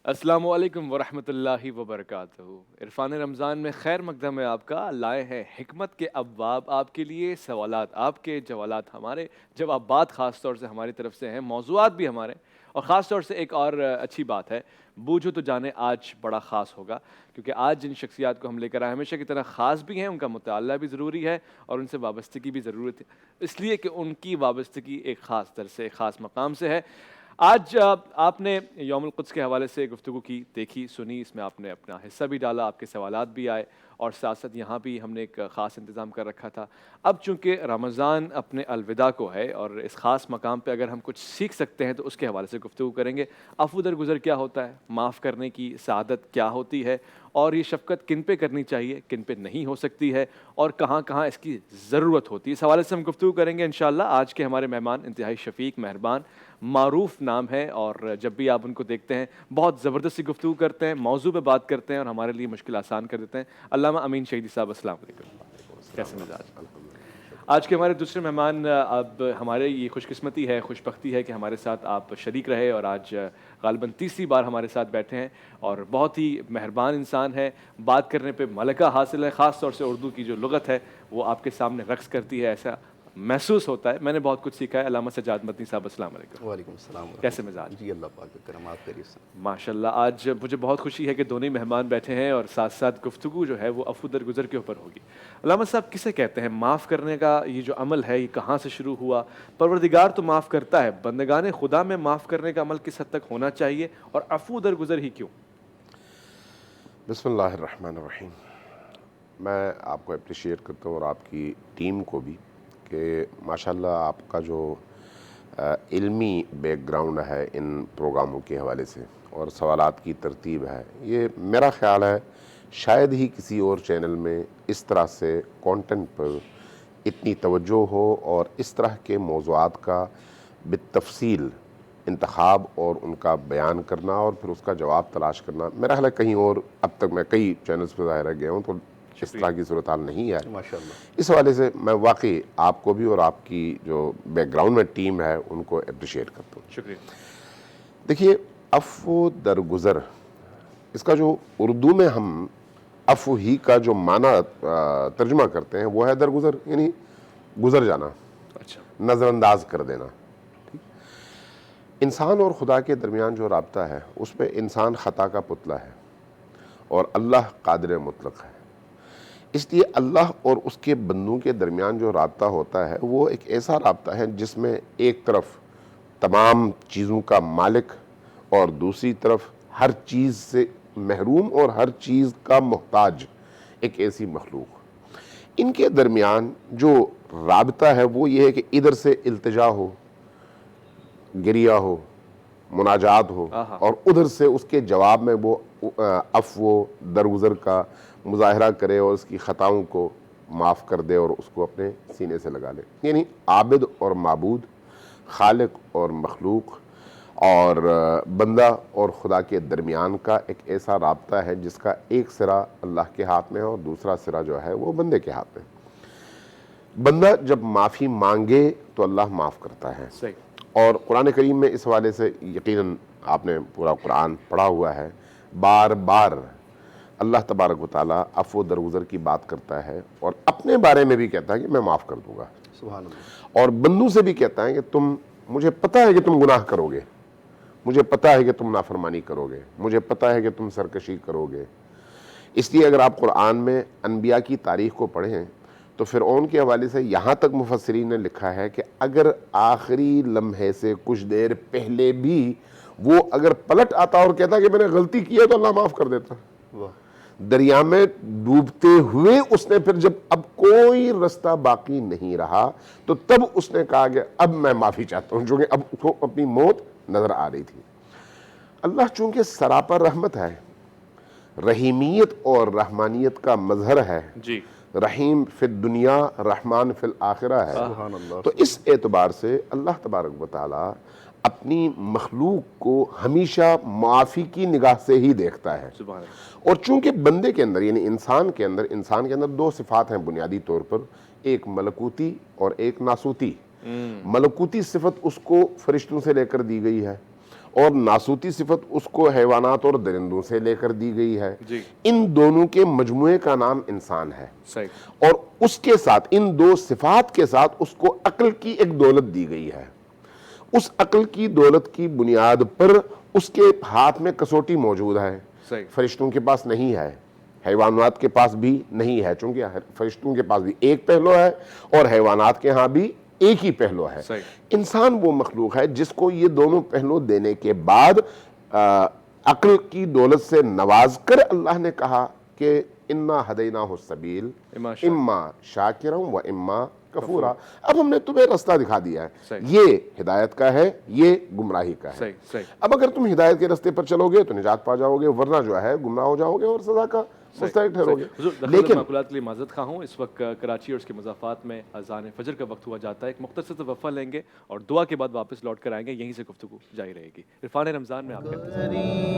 السلام علیکم ورحمۃ اللہ وبرکاتہ۔ عرفان رمضان میں خیر مقدم ہے آپ کا، لائے ہیں حکمت کے ابواب آپ کے لیے، سوالات آپ کے، جوالات ہمارے، جوابات خاص طور سے ہماری طرف سے ہیں، موضوعات بھی ہمارے، اور خاص طور سے ایک اور اچھی بات ہے، بوجھو تو جانے آج بڑا خاص ہوگا، کیونکہ آج جن شخصیات کو ہم لے کر آئے ہمیشہ کی طرح خاص بھی ہیں، ان کا مطالعہ بھی ضروری ہے اور ان سے وابستگی بھی ضرورت ہے، اس لیے کہ ان کی وابستگی ایک خاص در سے، ایک خاص مقام سے ہے۔ آج آپ نے یوم القدس کے حوالے سے گفتگو کی، دیکھی، سنی، اس میں آپ نے اپنا حصہ بھی ڈالا، آپ کے سوالات بھی آئے، اور ساتھ ساتھ یہاں بھی ہم نے ایک خاص انتظام کر رکھا تھا۔ اب چونکہ رمضان اپنے الوداع کو ہے اور اس خاص مقام پہ اگر ہم کچھ سیکھ سکتے ہیں تو اس کے حوالے سے گفتگو کریں گے۔ عفو درگزر کیا ہوتا ہے، معاف کرنے کی سعادت کیا ہوتی ہے، اور یہ شفقت کن پہ کرنی چاہیے، کن پہ نہیں ہو سکتی ہے، اور کہاں کہاں اس کی ضرورت ہوتی ہے، اس حوالے سے ہم گفتگو کریں گے انشاءاللہ۔ آج کے ہمارے مہمان انتہائی شفیق، مہربان، معروف نام ہے، اور جب بھی آپ ان کو دیکھتے ہیں بہت زبردستی گفتگو کرتے ہیں، موضوع پہ بات کرتے ہیں اور ہمارے لیے مشکل آسان کر دیتے ہیں۔ علامہ امین شہیدی صاحب، السلام علیکم، کیسے مزاج؟ آج کے ہمارے دوسرے مہمان، اب ہمارے یہ خوش قسمتی ہے، خوش بختی ہے کہ ہمارے ساتھ آپ شریک رہے اور آج غالباً تیسری بار ہمارے ساتھ بیٹھے ہیں، اور بہت ہی مہربان انسان ہے، بات کرنے پہ ملکہ حاصل ہے، خاص طور سے اردو کی جو لغت ہے وہ آپ کے سامنے رقص کرتی ہے، ایسا محسوس ہوتا ہے۔ میں نے بہت کچھ سیکھا ہے۔ علامہ سجاد مدنی صاحب، السلام علیکم، وعلیکم السلام کیسے ورحمۃ مزاج؟ اللہ جی، اللہ پاک کا کرم، آپ خیریت سے؟ ماشاءاللہ، آج مجھے بہت خوشی ہے کہ دونوں ہی مہمان بیٹھے ہیں اور ساتھ ساتھ گفتگو جو ہے وہ عفو درگزر کے اوپر ہوگی۔ علامہ صاحب، کسے کہتے ہیں معاف کرنے کا یہ جو عمل ہے، یہ کہاں سے شروع ہوا؟ پروردگار تو معاف کرتا ہے، بندگان خدا میں معاف کرنے کا عمل کس حد تک ہونا چاہیے، اور عفو درگزر ہی کیوں؟ بسم اللہ الرحمن الرحیم۔ میں آپ کو اپریشیٹ کرتا ہوں اور آپ کی ٹیم کو بھی کہ ماشاءاللہ آپ کا جو علمی بیک گراؤنڈ ہے ان پروگراموں کے حوالے سے اور سوالات کی ترتیب ہے، یہ میرا خیال ہے شاید ہی کسی اور چینل میں اس طرح سے کانٹینٹ پر اتنی توجہ ہو اور اس طرح کے موضوعات کا بالتفصیل انتخاب اور ان کا بیان کرنا اور پھر اس کا جواب تلاش کرنا، میرا خیال ہے کہیں اور اب تک میں کئی چینلز پہ ظاہر گیا ہوں تو اس طرح کی صورتحال نہیں ہے۔ ماشاءاللہ۔ اس حوالے سے میں واقعی آپ کو بھی اور آپ کی جو بیک گراؤنڈ میں ٹیم ہے ان کو اپریشیٹ کرتا ہوں۔ شکریہ۔ دیکھیے، عفو درگزر، اس کا جو اردو میں ہم عفو ہی کا جو معنی ترجمہ کرتے ہیں وہ ہے درگزر، یعنی گزر جانا، اچھا، نظر انداز کر دینا۔ انسان اور خدا کے درمیان جو رابطہ ہے اس پہ انسان خطا کا پتلا ہے اور اللہ قادر مطلق ہے، اس لیے اللہ اور اس کے بندوں کے درمیان جو رابطہ ہوتا ہے وہ ایک ایسا رابطہ ہے جس میں ایک طرف تمام چیزوں کا مالک اور دوسری طرف ہر چیز سے محروم اور ہر چیز کا محتاج ایک ایسی مخلوق۔ ان کے درمیان جو رابطہ ہے وہ یہ ہے کہ ادھر سے التجا ہو، گریہ ہو، مناجات ہو، آہا، اور ادھر سے اس کے جواب میں وہ عفو درگزر کا مظاہرہ کرے اور اس کی خطاؤں کو معاف کر دے اور اس کو اپنے سینے سے لگا لے۔ یعنی عابد اور معبود، خالق اور مخلوق، اور بندہ اور خدا کے درمیان کا ایک ایسا رابطہ ہے جس کا ایک سرا اللہ کے ہاتھ میں ہے اور دوسرا سرا جو ہے وہ بندے کے ہاتھ میں۔ بندہ جب معافی مانگے تو اللہ معاف کرتا ہے، صحیح، اور قرآن کریم میں اس حوالے سے یقیناً آپ نے پورا قرآن پڑھا ہوا ہے، بار بار اللہ تبارک و تعالیٰ عفو درگزر کی بات کرتا ہے اور اپنے بارے میں بھی کہتا ہے کہ میں معاف کر دوں گا، سبحان اللہ۔ اور بندوں سے بھی کہتا ہے کہ تم، مجھے پتہ ہے کہ تم گناہ کرو گے، مجھے پتہ ہے کہ تم نافرمانی کرو گے، مجھے پتہ ہے کہ تم سرکشی کرو گے۔ اس لیے اگر آپ قرآن میں انبیاء کی تاریخ کو پڑھیں تو فرعون کے حوالے سے یہاں تک مفسرین نے لکھا ہے کہ اگر آخری لمحے سے کچھ دیر پہلے بھی وہ اگر پلٹ آتا اور کہتا کہ میں نے غلطی کی ہے تو اللہ معاف کر دیتا۔ واہ، دریا میں ڈوبتے ہوئے اس نے پھر جب اب کوئی رستہ باقی نہیں رہا تو تب اس نے کہا کہ اب میں معافی چاہتا ہوں، چونکہ اب اس کو اپنی موت نظر آ رہی تھی۔ اللہ چونکہ سراپر رحمت ہے، رحیمیت اور رحمانیت کا مظہر ہے، جی، رحیم فی الدنیا رحمان فی الآخرہ ہے، سبحان اللہ، تو اس اعتبار سے اللہ تبارک و تعالی اپنی مخلوق کو ہمیشہ معافی کی نگاہ سے ہی دیکھتا ہے۔ سبحان اللہ، اور چونکہ بندے کے اندر یعنی انسان کے اندر دو صفات ہیں بنیادی طور پر، ایک ملکوتی اور ایک ناسوتی۔ ملکوتی صفت اس کو فرشتوں سے لے کر دی گئی ہے، اور ناسوتی صفت اس کو حیوانات اور درندوں سے لے کر دی گئی ہے. جی. ان دونوں کے مجموعے کا نام انسان ہے. صحیح. اور اس کے ساتھ ان دو صفات کے ساتھ اس کو عقل کی ایک دولت دی گئی ہے. اس عقل کی دولت کی بنیاد پر اس کے ہاتھ میں کسوٹی موجود ہے. صحیح. فرشتوں کے پاس نہیں ہے, حیوانات کے پاس بھی نہیں ہے, چونکہ فرشتوں کے پاس بھی ایک پہلو ہے اور حیوانات کے ہاں بھی ایک ہی پہلو ہے. صحیح. انسان وہ مخلوق ہے جس کو یہ دونوں پہلو دینے کے بعد عقل کی دولت سے نواز کر اللہ نے کہا کہ انا ہدیناہ السبیل اما شاکرا و اما کفورا. اب ہم نے تمہیں راستہ دکھا دیا ہے, یہ ہدایت کا ہے, یہ گمراہی کا ہے. اب اگر تم ہدایت کے راستے پر چلو گے تو نجات پا جاؤ گے, ورنہ جو ہے گمراہ ہو جاؤ گے اور سزا کا مستحق ٹھہرو گے. لیکن معقولات کے لیے معذرت خواہ ہوں, اس وقت کراچی اور اس کے مضافات میں اذان فجر کا وقت ہوا جاتا ہے. ایک مختصر سے وقفہ لیں گے اور دعا کے بعد واپس لوٹ کر آئیں گے. یہیں سے گفتگو جاری رہے گی. عرفان رمضان میں آپ کا